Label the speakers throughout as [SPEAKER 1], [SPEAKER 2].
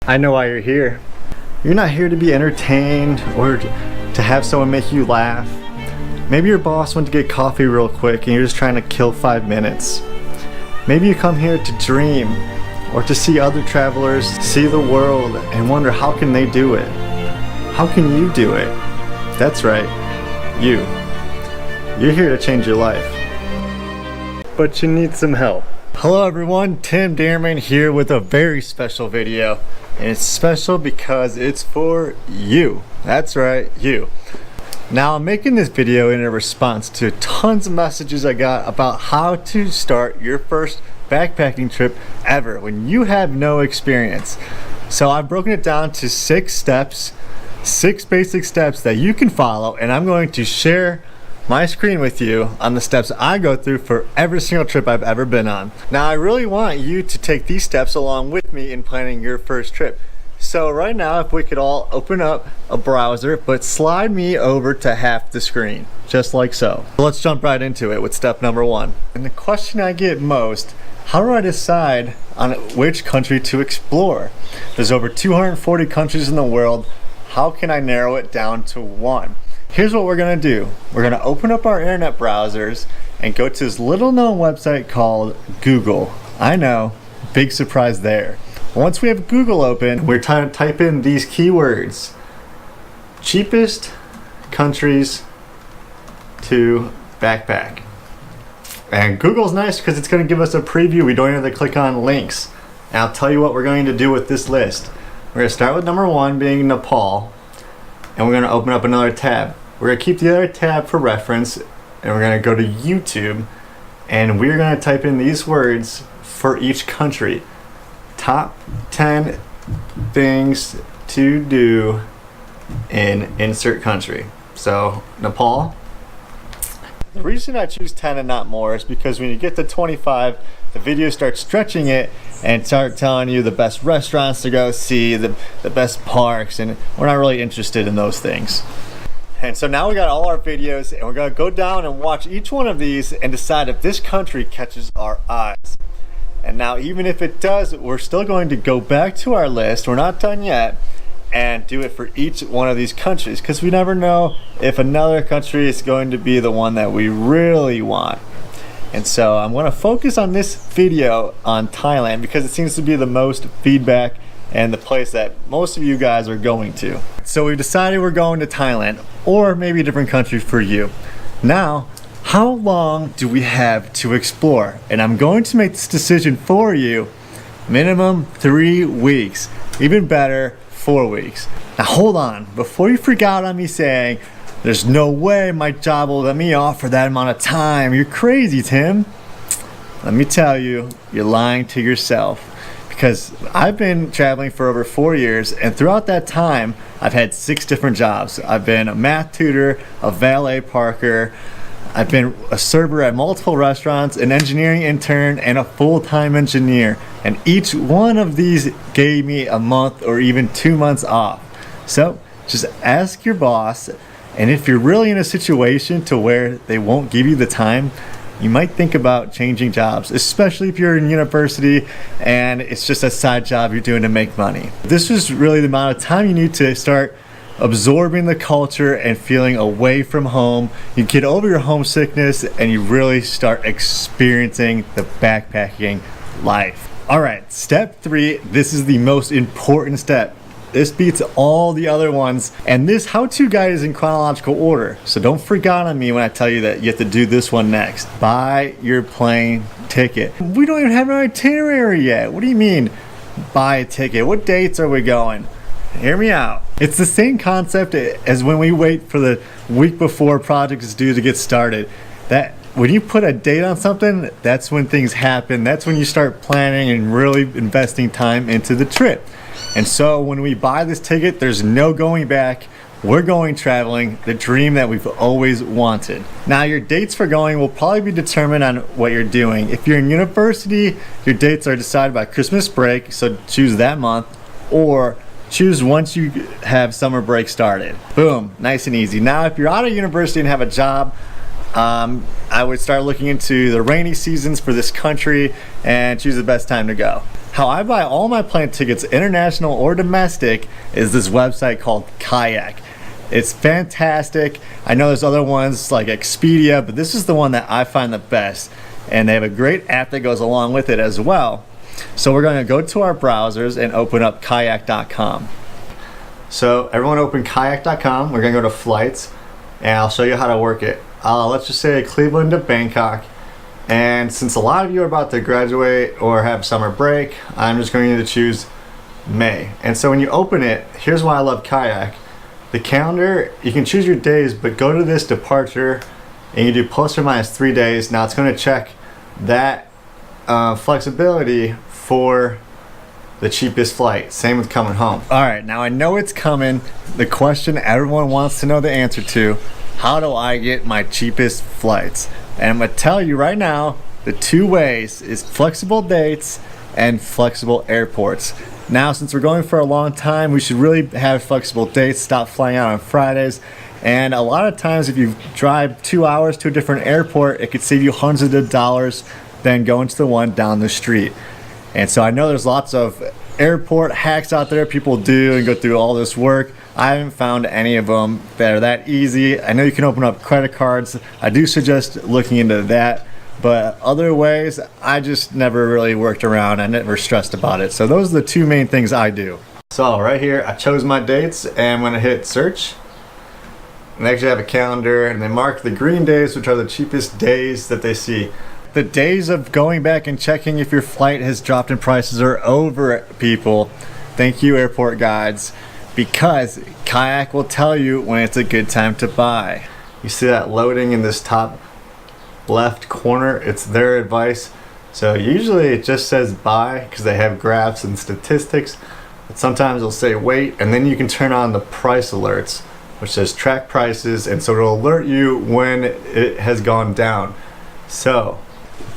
[SPEAKER 1] I know why you're here. You're not here to be entertained or to have someone make you laugh. Maybe your boss went to get coffee real quick and you're just trying to kill 5 minutes. Maybe you come here to dream or to see other travelers see the world and wonder how can they do it? How can you do it? That's right, you. You're here to change your life. But you need some help. Hello everyone, Tim Dearman here with a very special video. And it's special because it's for you. That's right, you. Now I'm making this video in a response to tons of messages I got about how to start your first backpacking trip ever when you have no experience. So I've broken it down to 6 steps, 6 basic steps that you can follow, and I'm going to share my screen with you on the steps I go through for every single trip I've ever been on. Now I really want you to take these steps along with me in planning your first trip. So right now, if we could all open up a browser, but slide me over to half the screen, just like so. Let's jump right into it with step number 1. And the question I get most, how do I decide on which country to explore? There's over 240 countries in the world. How can I narrow it down to 1? Here's what we're gonna do. We're gonna open up our internet browsers and go to this little known website called Google. I know, big surprise there. Once we have Google open, we're trying to type in these keywords. Cheapest countries to backpack. And Google's nice because it's gonna give us a preview. We don't even have to click on links. And I'll tell you what we're going to do with this list. We're gonna start with number 1 being Nepal. And we're gonna open up another tab. We're gonna keep the other tab for reference, and we're gonna go to YouTube, and we're gonna type in these words for each country. Top 10 things to do in insert country. So Nepal. The reason I choose 10 and not more is because when you get to 25, the video starts stretching it and start telling you the best restaurants to go see, the best parks, and we're not really interested in those things. And so now we got all our videos, and we're gonna go down and watch each one of these and decide if this country catches our eyes. And now even if it does, we're still going to go back to our list, we're not done yet, and do it for each one of these countries, because we never know if another country is going to be the one that we really want. And so I'm going to focus on this video on Thailand because it seems to be the most feedback and the place that most of you guys are going to. So we've decided we're going to Thailand, or maybe a different country for you. Now, how long do we have to explore? And I'm going to make this decision for you. Minimum 3 weeks, even better 4 weeks. Now hold on, before you freak out on me saying, there's no way my job will let me off for that amount of time. You're crazy, Tim. Let me tell you, you're lying to yourself. Because I've been traveling for over 4 years, and throughout that time, I've had 6 different jobs. I've been a math tutor, a valet parker, I've been a server at multiple restaurants, an engineering intern, and a full-time engineer. And each one of these gave me a month or even 2 months off. So just ask your boss. And if you're really in a situation to where they won't give you the time, you might think about changing jobs, especially if you're in university and it's just a side job you're doing to make money. This is really the amount of time you need to start absorbing the culture and feeling away from home. You get over your homesickness and you really start experiencing the backpacking life. All right, step 3, this is the most important step. This beats all the other ones, and this how-to guide is in chronological order, so don't freak out on me when I tell you that you have to do this one next. Buy your plane ticket. We don't even have an itinerary yet. What do you mean, buy a ticket? What dates are we going? Hear me out. It's the same concept as when we wait for the week before a project is due to get started. That when you put a date on something, that's when things happen. That's when you start planning and really investing time into the trip. And so when we buy this ticket, there's no going back. We're going traveling, the dream that we've always wanted. Now your dates for going will probably be determined on what you're doing. If you're in university, your dates are decided by Christmas break, so choose that month, or choose once you have summer break started. Boom, nice and easy. Now if you're out of university and have a job, I would start looking into the rainy seasons for this country and choose the best time to go. How I buy all my plane tickets, international or domestic, is this website called Kayak. It's fantastic. I know there's other ones like Expedia, but this is the one that I find the best. And they have a great app that goes along with it as well. So we're going to go to our browsers and open up kayak.com. So everyone open kayak.com. We're going to go to flights, and I'll show you how to work it. Let's just say Cleveland to Bangkok. And since a lot of you are about to graduate or have summer break, I'm just going to choose May. And so when you open it, here's why I love Kayak. The calendar, you can choose your days, but go to this departure and you do plus or minus 3 days. Now it's going to check that flexibility for the cheapest flight. Same with coming home. All right, now I know it's coming. The question everyone wants to know the answer to: how do I get my cheapest flights? And I'm going to tell you right now, the two ways is flexible dates and flexible airports. Now, since we're going for a long time, we should really have flexible dates, stop flying out on Fridays. And a lot of times, if you drive 2 hours to a different airport, it could save you hundreds of dollars than going to the one down the street. And so I know there's lots of airport hacks out there people do and go through all this work. I haven't found any of them that are that easy. I know you can open up credit cards. I do suggest looking into that. But other ways, I just never really worked around. I never stressed about it. So those are the two main things I do. So right here, I chose my dates and I'm gonna hit search. And they actually have a calendar and they mark the green days, which are the cheapest days that they see. The days of going back and checking if your flight has dropped in prices are over, people. Thank you, airport guides, because Kayak will tell you when it's a good time to buy. You see that loading in this top left corner? It's their advice. So usually it just says buy because they have graphs and statistics, but sometimes it'll say wait, and then you can turn on the price alerts, which says track prices, and so it'll alert you when it has gone down. So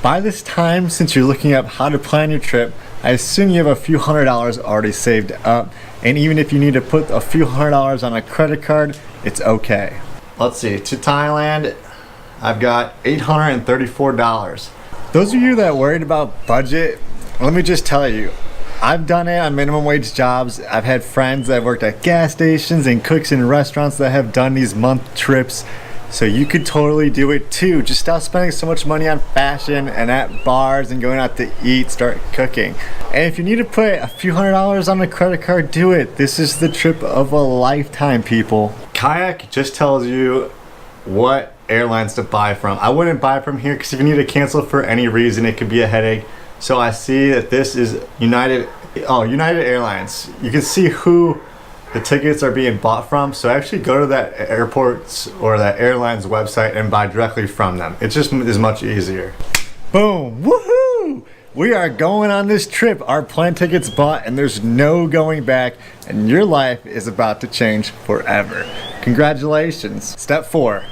[SPEAKER 1] by this time, since you're looking up how to plan your trip, I assume you have a few $100s already saved up, and even if you need to put a few $100s on a credit card, it's okay. Let's see, to Thailand, I've got $834. Those of you that are worried about budget, let me just tell you, I've done it on minimum wage jobs. I've had friends that have worked at gas stations and cooks in restaurants that have done these month trips. So you could totally do it too. Just stop spending so much money on fashion and at bars and going out to eat, start cooking. And if you need to put a few $100s on a credit card, do it. This is the trip of a lifetime, people. Kayak just tells you what airlines to buy from. I wouldn't buy from here because if you need to cancel for any reason, it could be a headache. So I see that this is United Airlines. You can see who the tickets are being bought from. So actually go to that airport's or that airline's website and buy directly from them. It just is much easier. Boom, woohoo! We are going on this trip. Our plane ticket's bought and there's no going back, and your life is about to change forever. Congratulations. Step 4.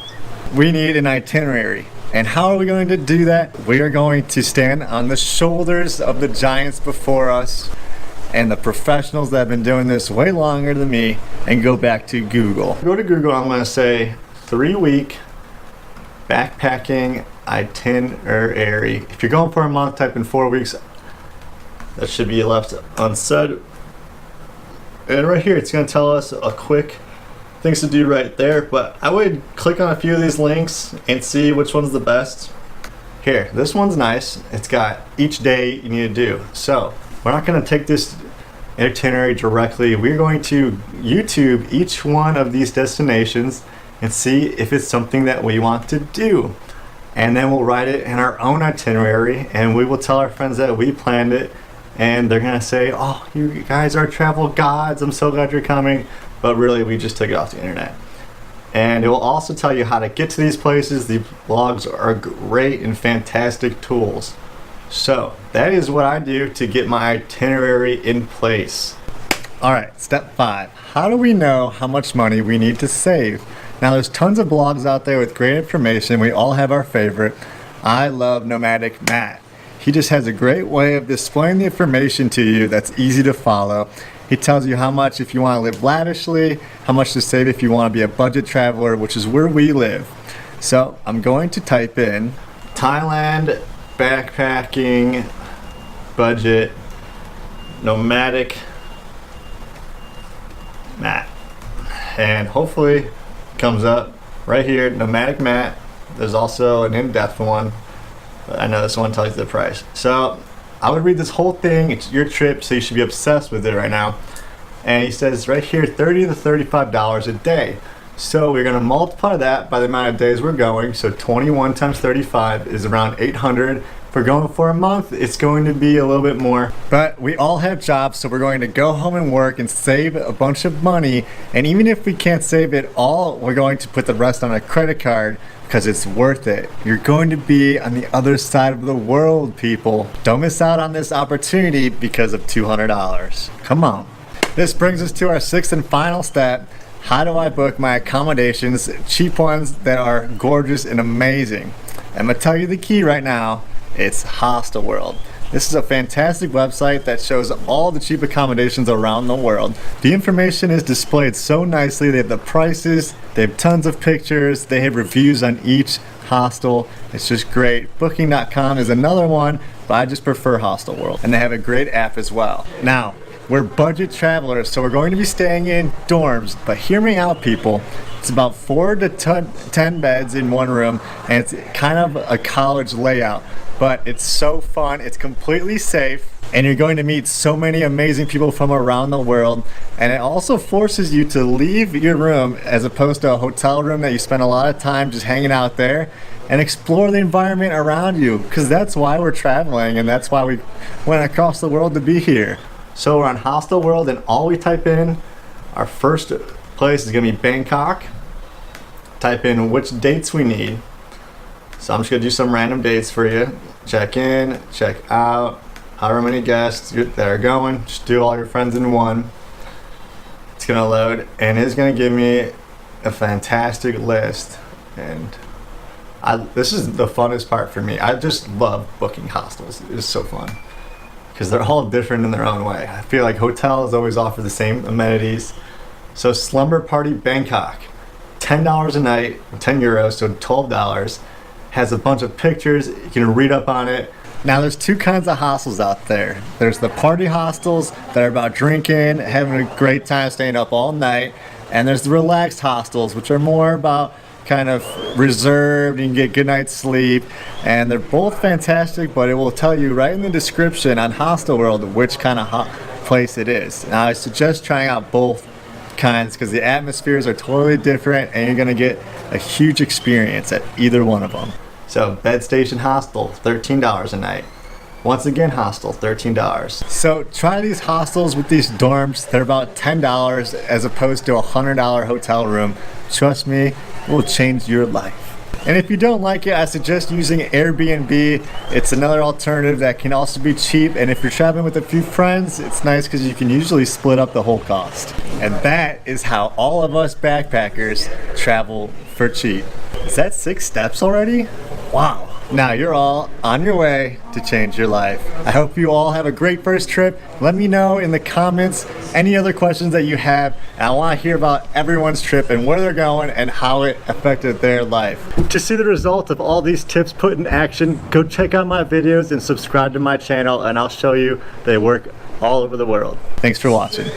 [SPEAKER 1] We need an itinerary. And how are we going to do that? We are going to stand on the shoulders of the giants before us and the professionals that have been doing this way longer than me, and go back to Google. Go to Google, I'm going to say 3-week backpacking itinerary. If you're going for a month, type in 4 weeks. That should be left unsaid. And right here, it's going to tell us a quick things to do right there, but I would click on a few of these links and see which one's the best. Here, this one's nice. It's got each day you need to do. So we're not going to take this itinerary directly. We're going to YouTube each one of these destinations and see if it's something that we want to do. And then we'll write it in our own itinerary, and we will tell our friends that we planned it, and they're going to say, oh, you guys are travel gods. I'm so glad you're coming. But really, we just took it off the internet. And it will also tell you how to get to these places. The blogs are great and fantastic tools. So that is what I do to get my itinerary in place. All right, step 5. How do we know how much money we need to save? Now, there's tons of blogs out there with great information. We all have our favorite. I love Nomadic Matt. He just has a great way of displaying the information to you that's easy to follow. He tells you how much if you want to live lavishly, how much to save if you want to be a budget traveler, which is where we live. So I'm going to type in Thailand backpacking budget nomadic mat, and hopefully it comes up right here, nomadic mat. There's also an in-depth one, but I know this one tells you the price. So I would read this whole thing. It's your trip, so you should be obsessed with it right now. And he says right here, $30 to $35 a day. So we're gonna multiply that by the amount of days we're going. So 21 times 35 is around 800. If we're going for a month, it's going to be a little bit more. But we all have jobs, so we're going to go home and work and save a bunch of money. And even if we can't save it all, we're going to put the rest on a credit card because it's worth it. You're going to be on the other side of the world, people. Don't miss out on this opportunity because of $200. Come on. This brings us to our sixth and final step. How do I book my accommodations? Cheap ones that are gorgeous and amazing. I'm gonna tell you the key right now. It's Hostelworld. This is a fantastic website that shows all the cheap accommodations around the world. The information is displayed so nicely. They have the prices, they have tons of pictures, they have reviews on each hostel. It's just great. Booking.com is another one, but I just prefer Hostelworld. And they have a great app as well. Now, we're budget travelers, so we're going to be staying in dorms, but hear me out, people. It's about 4 to 10 beds in one room, and it's kind of a college layout, but it's so fun. It's completely safe, and you're going to meet so many amazing people from around the world, and it also forces you to leave your room as opposed to a hotel room that you spend a lot of time just hanging out there and explore the environment around you, because that's why we're traveling, and that's why we went across the world to be here. So we're on Hostelworld, and all we type in, our first place is gonna be Bangkok. Type in which dates we need. So I'm just gonna do some random dates for you. Check in, check out, however many guests that are going. Just do all your friends in one. It's gonna load, and it's gonna give me a fantastic list. And this is the funnest part for me. I just love booking hostels. It's so fun, because they're all different in their own way. I feel like hotels always offer the same amenities. So Slumber Party Bangkok, $10 a night, 10 euros, so $12. Has a bunch of pictures, you can read up on it. Now there's two kinds of hostels out there. There's the party hostels that are about drinking, having a great time, staying up all night. And there's the relaxed hostels, which are more about kind of reserved, you can get good night's sleep, and they're both fantastic, but it will tell you right in the description on Hostelworld which kind of place it is. Now I suggest trying out both kinds because the atmospheres are totally different and you're going to get a huge experience at either one of them. So Bed Station Hostel, $13 a night. Once again, hostel, $13. So try these hostels with these dorms. They're about $10 as opposed to a $100 hotel room. Trust me, it will change your life. And if you don't like it, I suggest using Airbnb. It's another alternative that can also be cheap. And if you're traveling with a few friends, it's nice because you can usually split up the whole cost. And that is how all of us backpackers travel for cheap. Is that 6 steps already? Wow. Now you're all on your way to change your life. I hope you all have a great first trip. Let me know in the comments any other questions that you have. And I want to hear about everyone's trip and where they're going and how it affected their life. To see the result of all these tips put in action, go check out my videos and subscribe to my channel, and I'll show you they work all over the world. Thanks for watching.